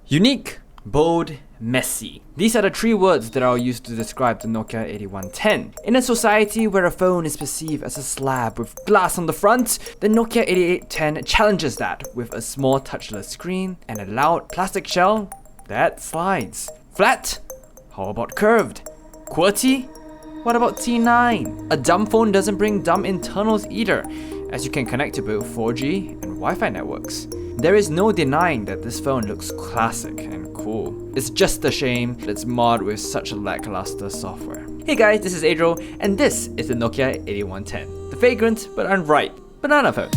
Unique, bold, messy. These are the three words that I'll use to describe the Nokia 8110. In a society where a phone is perceived as a slab with glass on the front, the Nokia 8810 challenges that with a small touchless screen and a loud plastic shell that slides. Flat? How about curved? QWERTY? What about T9? A dumb phone doesn't bring dumb internals either, as you can connect to both 4G and Wi-Fi networks. There is no denying that this phone looks classic and cool. It's just a shame that it's marred with such lackluster software. Hey guys, this is Adro, and this is the Nokia 8110, the vagrant but unripe banana phone.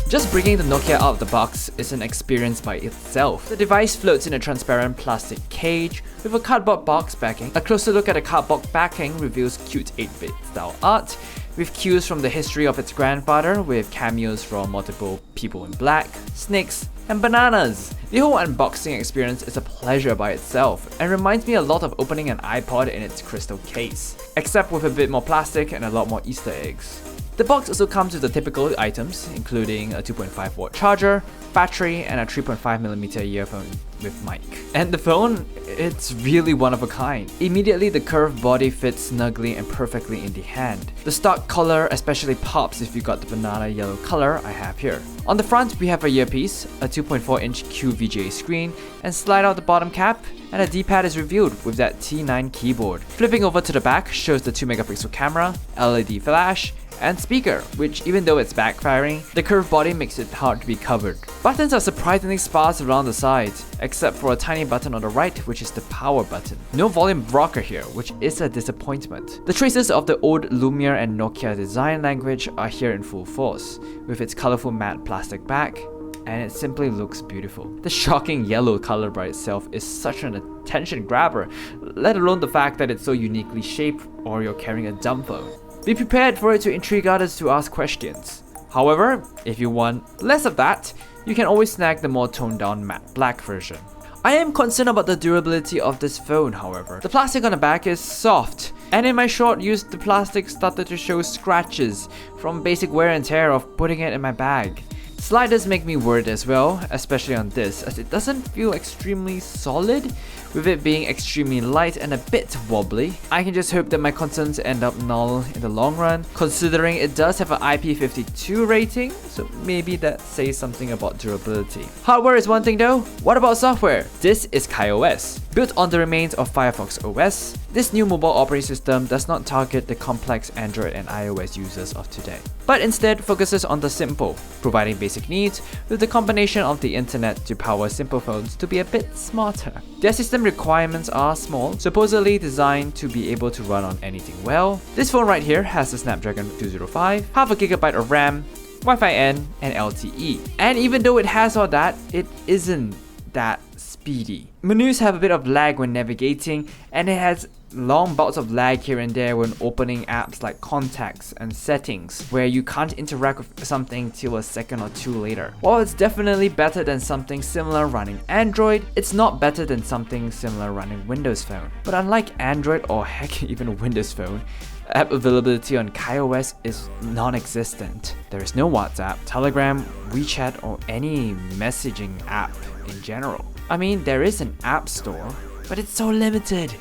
Just bringing the Nokia out of the box is an experience by itself. The device floats in a transparent plastic cage with a cardboard box backing. A closer look at the cardboard backing reveals cute 8-bit style art, with cues from the history of its grandfather, with cameos from multiple people in black, snakes, and bananas. The whole unboxing experience is a pleasure by itself and reminds me a lot of opening an iPod in its crystal case, except with a bit more plastic and a lot more Easter eggs. The box also comes with the typical items, including a 2.5-watt charger, battery, and a 3.5mm earphone with mic. And the phone, it's really one of a kind. Immediately, the curved body fits snugly and perfectly in the hand. The stock color especially pops if you got the banana yellow color I have here. On the front, we have a earpiece, a 2.4-inch QVGA screen, and slide out the bottom cap, and a D-pad is revealed with that T9 keyboard. Flipping over to the back shows the 2-megapixel camera, LED flash, and speaker, which even though it's backfiring, the curved body makes it hard to be covered. Buttons are surprisingly sparse around the sides, except for a tiny button on the right, which is the power button. No volume rocker here, which is a disappointment. The traces of the old Lumia and Nokia design language are here in full force, with its colorful matte plastic back, and it simply looks beautiful. The shocking yellow color by itself is such an attention grabber, let alone the fact that it's so uniquely shaped or you're carrying a dumb phone. Be prepared for it to intrigue others to ask questions. However, if you want less of that, you can always snag the more toned down matte black version. I am concerned about the durability of this phone, however. The plastic on the back is soft, and in my short use, the plastic started to show scratches from basic wear and tear of putting it in my bag. Sliders make me worried as well, especially on this, as it doesn't feel extremely solid, with it being extremely light and a bit wobbly. I can just hope that my concerns end up null in the long run, considering it does have an IP52 rating, so maybe that says something about durability. Hardware is one thing though, what about software? This is KaiOS. Built on the remains of Firefox OS, this new mobile operating system does not target the complex Android and iOS users of today, but instead focuses on the simple, providing basic needs with the combination of the internet to power simple phones to be a bit smarter. Their system requirements are small, supposedly designed to be able to run on anything well. This phone right here has the Snapdragon 205, half a gigabyte of RAM, Wi-Fi N, and LTE. And even though it has all that, it isn't that speedy. Menus have a bit of lag when navigating, and it has long bouts of lag here and there when opening apps like contacts and settings, where you can't interact with something till a second or two later. While it's definitely better than something similar running Android, it's not better than something similar running Windows Phone. But unlike Android or heck even a Windows Phone, app availability on KaiOS is non-existent. There is no WhatsApp, Telegram, WeChat, or any messaging app in general. I mean, there is an app store, but it's so limited.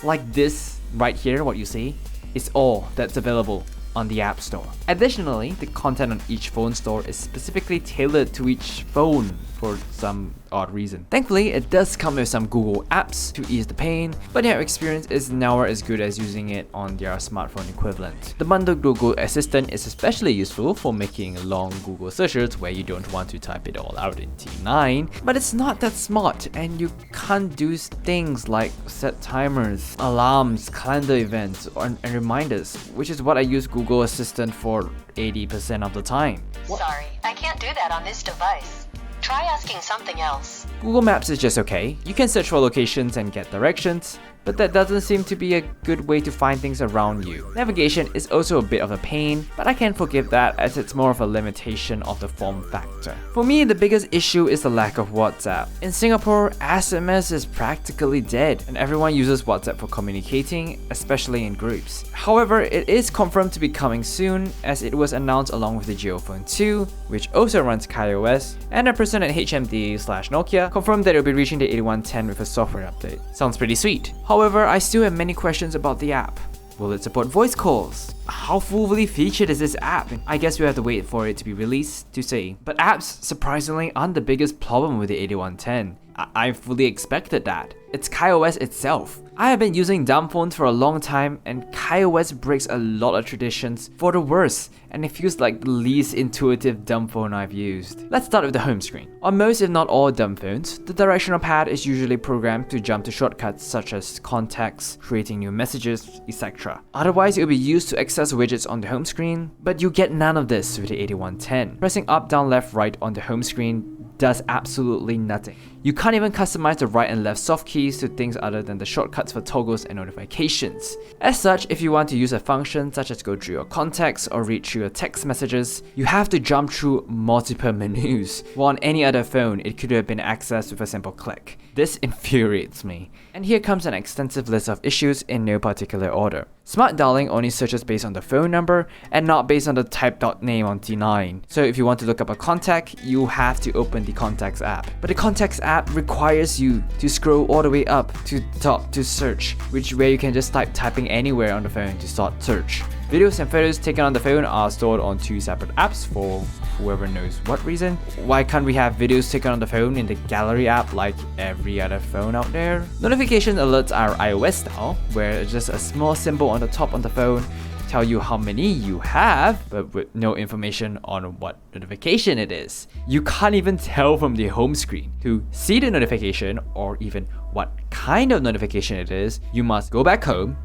Like this right here, what you see, is all that's available on the App Store. Additionally, the content on each phone store is specifically tailored to each phone for some odd reason. Thankfully, it does come with some Google apps to ease the pain, but their experience is nowhere as good as using it on their smartphone equivalent. The bundled Google Assistant is especially useful for making long Google searches where you don't want to type it all out in T9, but it's not that smart and you can't do things like set timers, alarms, calendar events, and reminders, which is what I use Google Assistant for 80% of the time. Sorry, I can't do that on this device. Try asking something else. Google Maps is just okay. You can search for locations and get directions, but that doesn't seem to be a good way to find things around you. Navigation is also a bit of a pain, but I can forgive that as it's more of a limitation of the form factor. For me, the biggest issue is the lack of WhatsApp. In Singapore, SMS is practically dead, and everyone uses WhatsApp for communicating, especially in groups. However, it is confirmed to be coming soon, as it was announced along with the Geophone 2, which also runs KaiOS, and a person at HMD/Nokia confirmed that it will be reaching the 8110 with a software update. Sounds pretty sweet. However, I still have many questions about the app. Will it support voice calls? How fully featured is this app? I guess we have to wait for it to be released to see. But apps, surprisingly, aren't the biggest problem with the 8110. I fully expected that. It's KaiOS itself. I have been using dumb phones for a long time, and KaiOS breaks a lot of traditions for the worse, and it feels like the least intuitive dumb phone I've used. Let's start with the home screen. On most if not all dumb phones, the directional pad is usually programmed to jump to shortcuts such as contacts, creating new messages, etc. Otherwise, it will be used to access widgets on the home screen, but you get none of this with the 8110. Pressing up, down, left, right on the home screen does absolutely nothing. You can't even customize the right and left soft keys to things other than the shortcuts for toggles and notifications. As such, if you want to use a function such as go through your contacts or read through your text messages, you have to jump through multiple menus. While on any other phone, it could have been accessed with a simple click. This infuriates me. And here comes an extensive list of issues in no particular order. Smart dialing only searches based on the phone number and not based on the typed name on T9. So if you want to look up a contact, you have to open the Contacts app. But the Contacts app requires you to scroll all the way up to the top to search, which where you can just typing anywhere on the phone to start search. Videos and photos taken on the phone are stored on two separate apps for whoever knows what reason. Why can't we have videos taken on the phone in the gallery app like every other phone out there? Notification alerts are iOS style, where it's just a small symbol on the top of the phone tell you how many you have, but with no information on what notification it is. You can't even tell from the home screen. To see the notification or even what kind of notification it is, you must go back home,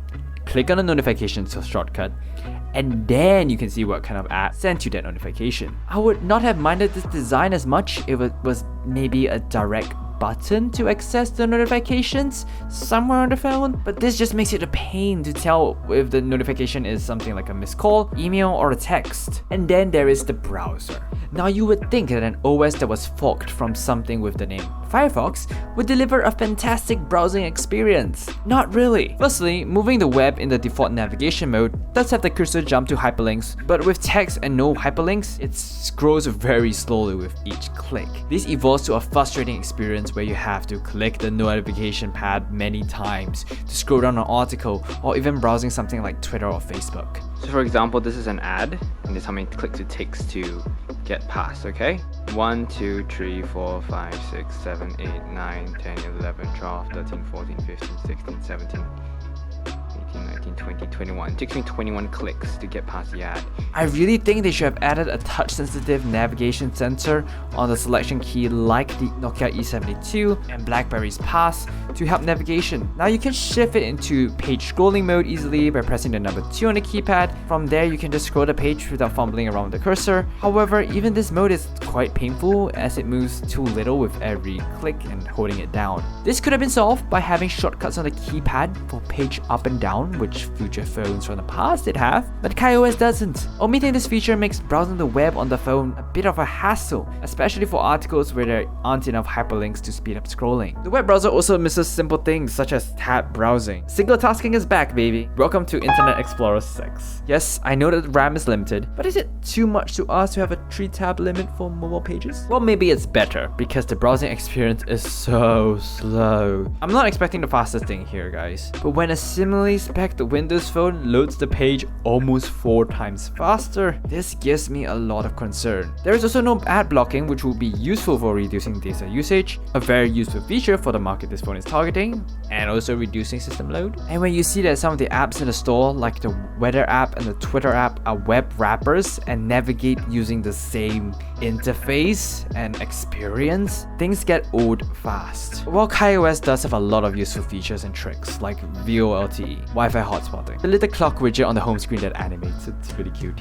click on the notifications shortcut, and then you can see what kind of app sent you that notification. I would not have minded this design as much if it was maybe a direct button to access the notifications somewhere on the phone, but this just makes it a pain to tell if the notification is something like a missed call, email, or a text. And then there is the browser. Now you would think that an OS that was forked from something with the name Firefox would deliver a fantastic browsing experience. Not really. Firstly, moving the web in the default navigation mode does have the cursor jump to hyperlinks, but with text and no hyperlinks, it scrolls very slowly with each click. This evolves to a frustrating experience where you have to click the notification pad many times to scroll down an article or even browsing something like Twitter or Facebook. So for example, this is an ad, and it's how many clicks it takes to get past, okay? 1, 2, 3, 4, 5, 6, 7, 8, 9, 10, 11, 12, 13, 14, 15, 16, 17, 18, 19, 20, 21. It takes me 21 clicks to get past the ad. I really think they should have added a touch-sensitive navigation sensor on the selection key like the Nokia E72 and BlackBerry's Pass to help navigation. Now you can shift it into page scrolling mode easily by pressing the number 2 on the keypad. From there you can just scroll the page without fumbling around the cursor. However, even this mode is quite painful as it moves too little with every click and holding it down. This could have been solved by having shortcuts on the keypad for page up and down, which future phones from the past did have, but KaiOS doesn't. Omitting this feature makes browsing the web on the phone a bit of a hassle, especially for articles where there aren't enough hyperlinks to speed up scrolling. The web browser also misses simple things such as tab browsing. Single tasking is back, baby. Welcome to Internet Explorer 6. Yes, I know that RAM is limited, but is it too much to ask to have a 3-tab limit for mobile pages? Well, maybe it's better because the browsing experience is so slow. I'm not expecting the fastest thing here, guys, but when a similarly spec'd Windows phone loads the page almost 4 times faster, this gives me a lot of concern. There is also no ad blocking, which will be useful for reducing data usage, a very useful feature for the market this phone is targeting, and also reducing system load. And when you see that some of the apps in the store, like the weather app and the Twitter app, are web wrappers and navigate using the same interface and experience, things get old fast. While KaiOS does have a lot of useful features and tricks like VoLTE, Wi-Fi hotspotting, the little clock widget on the home screen that animates, it's really cute.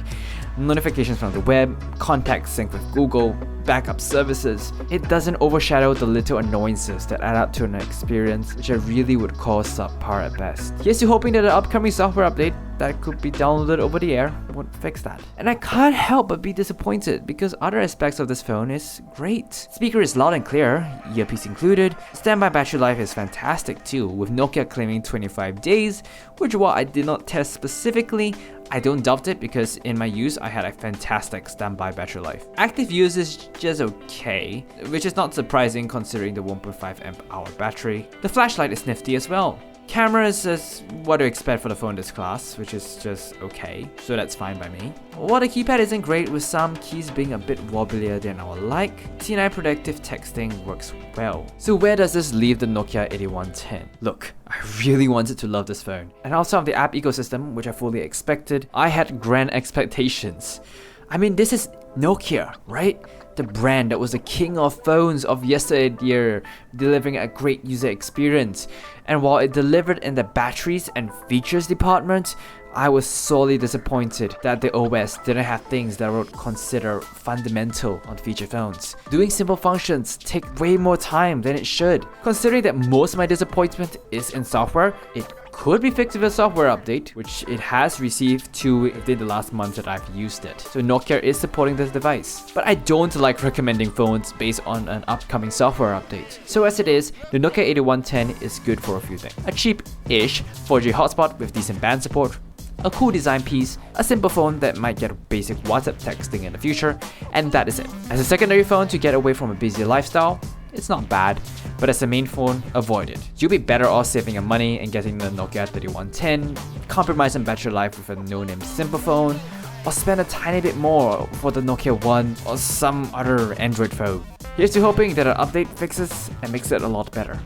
notifications from the web, contact sync with Google, backup services. It doesn't overshadow the little annoyances that add up to an experience which I really would call subpar at best. Here's to hoping that the upcoming software update that could be downloaded over the air would fix that. And I can't help but be disappointed because other aspects of this phone is great. Speaker is loud and clear, earpiece included. Standby battery life is fantastic too, with Nokia claiming 25 days, which while I did not test specifically, I don't doubt it because in my use I had a fantastic standby battery life. Active use is just okay, which is not surprising considering the 1.5 amp hour battery. The flashlight is nifty as well. Cameras is what to expect for the phone this class, which is just okay, so that's fine by me. While the keypad isn't great with some keys being a bit wobblier than I would like, T9 predictive texting works well. So where does this leave the Nokia 8110? Look, I really wanted to love this phone, and outside of the app ecosystem, which I fully expected, I had grand expectations. I mean, this is Nokia, right? The brand that was the king of phones of yesteryear, delivering a great user experience. And while it delivered in the batteries and features department, I was sorely disappointed that the OS didn't have things that I would consider fundamental on feature phones. Doing simple functions take way more time than it should. Considering that most of my disappointment is in software, it could be fixed with a software update, which it has received 2 within the last month that I've used it. So Nokia is supporting this device. But I don't like recommending phones based on an upcoming software update. So as it is, the Nokia 8110 is good for a few things. A cheap-ish 4G hotspot with decent band support, a cool design piece, a simple phone that might get basic WhatsApp texting in the future, and that is it. As a secondary phone to get away from a busy lifestyle, it's not bad, but as a main phone, avoid it. You'll be better off saving your money and getting the Nokia 3110, compromise on battery life with a no-name simple phone, or spend a tiny bit more for the Nokia 1 or some other Android phone. Here's to hoping that an update fixes and makes it a lot better.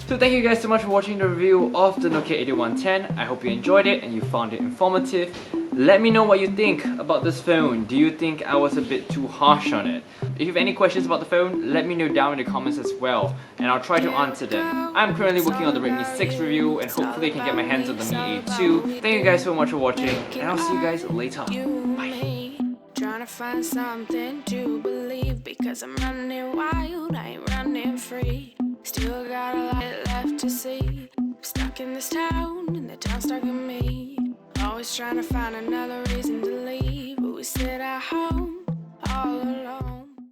So thank you guys so much for watching the review of the Nokia 8110. I hope you enjoyed it and you found it informative. Let me know what you think about this phone. Do you think I was a bit too harsh on it? If you have any questions about the phone, let me know down in the comments as well, and I'll try to answer them. I'm currently working on the Redmi 6 review and hopefully I can get my hands on the Mi A2. Thank you guys so much for watching, and I'll see you guys later. Bye. Trying to find something to believe because I'm running wild, I ain't running free. Still got a lot left to see. Stuck in this town and the town's stuck in me. Always trying to find another reason to leave.